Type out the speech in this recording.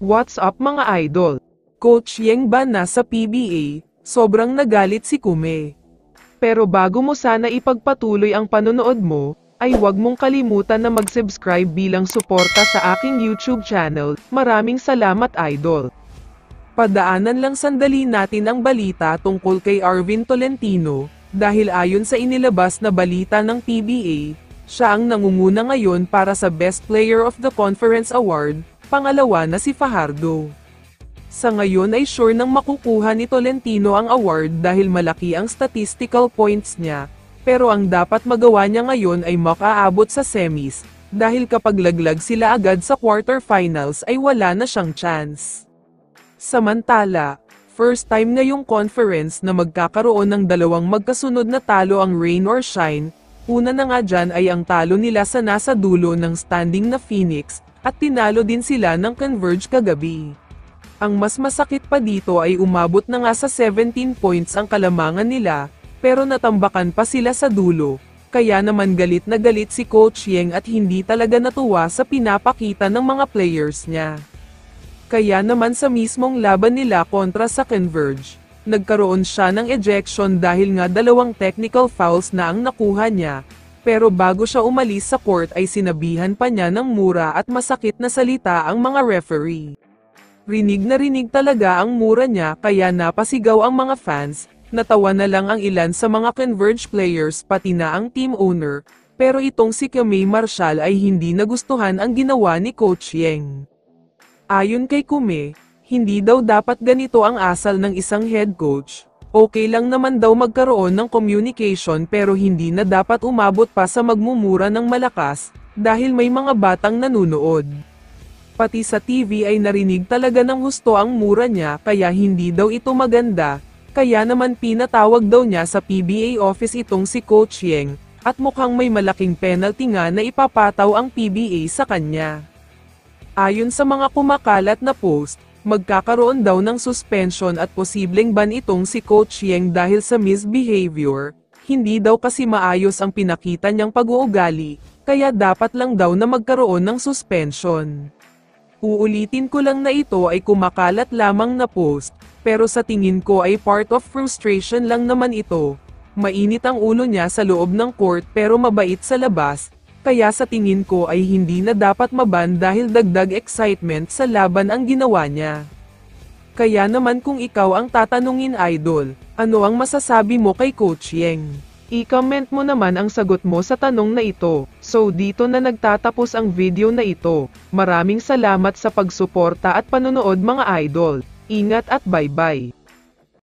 What's up mga idol? Coach Yeng ba nasa PBA? Sobrang nagalit si Kume. Pero bago mo sana ipagpatuloy ang panonood mo, ay huwag mong kalimutan na mag-subscribe bilang suporta sa aking YouTube channel. Maraming salamat idol. Padaanan lang sandali natin ang balita tungkol kay Arvin Tolentino, dahil ayon sa inilabas na balita ng PBA, siya ang nangunguna ngayon para sa Best Player of the Conference Award, pangalawa na si Fajardo. Sa ngayon ay sure nang makukuha ni Tolentino ang award dahil malaki ang statistical points niya, pero ang dapat magawa niya ngayon ay makaabot sa semis, dahil kapag laglag sila agad sa quarterfinals ay wala na siyang chance. Samantala, first time ngayong conference na magkakaroon ng dalawang magkasunod na talo ang rain or shine. Una na nga dyan ay ang talo nila sa nasa dulo ng standing na Phoenix, at tinalo din sila ng Converge kagabi. Ang mas masakit pa dito ay umabot na nga sa 17 points ang kalamangan nila, pero natambakan pa sila sa dulo, kaya naman galit na galit si Coach Yeng at hindi talaga natuwa sa pinapakita ng mga players niya. Kaya naman sa mismong laban nila kontra sa Converge, nagkaroon siya ng ejection dahil nga dalawang technical fouls na ang nakuha niya, pero bago siya umalis sa court ay sinabihan pa niya ng mura at masakit na salita ang mga referee. Rinig na rinig talaga ang mura niya kaya napasigaw ang mga fans, natawa na lang ang ilan sa mga Converge players pati na ang team owner, pero itong si Kume Marshall ay hindi nagustuhan ang ginawa ni Coach Yeng. Ayon kay Kume, hindi daw dapat ganito ang asal ng isang head coach. Okay lang naman daw magkaroon ng communication pero hindi na dapat umabot pa sa magmumura ng malakas, dahil may mga batang nanunood. Pati sa TV ay narinig talaga ng husto ang mura niya kaya hindi daw ito maganda, kaya naman pinatawag daw niya sa PBA office itong si Coach Yeng, at mukhang may malaking penalty nga na ipapataw ang PBA sa kanya. Ayon sa mga kumakalat na post, magkakaroon daw ng suspension at posibleng ban itong si Coach Yeng dahil sa misbehavior, hindi daw kasi maayos ang pinakita niyang pag-uugali, kaya dapat lang daw na magkaroon ng suspension. Uulitin ko lang na ito ay kumakalat lamang na post, pero sa tingin ko ay part of frustration lang naman ito. Mainit ang ulo niya sa loob ng court pero mabait sa labas, kaya sa tingin ko ay hindi na dapat maban dahil dagdag excitement sa laban ang ginawa niya. Kaya naman kung ikaw ang tatanungin idol, ano ang masasabi mo kay Coach Yeng? I-comment mo naman ang sagot mo sa tanong na ito. So dito na nagtatapos ang video na ito. Maraming salamat sa pagsuporta at panonood mga idol. Ingat at bye-bye.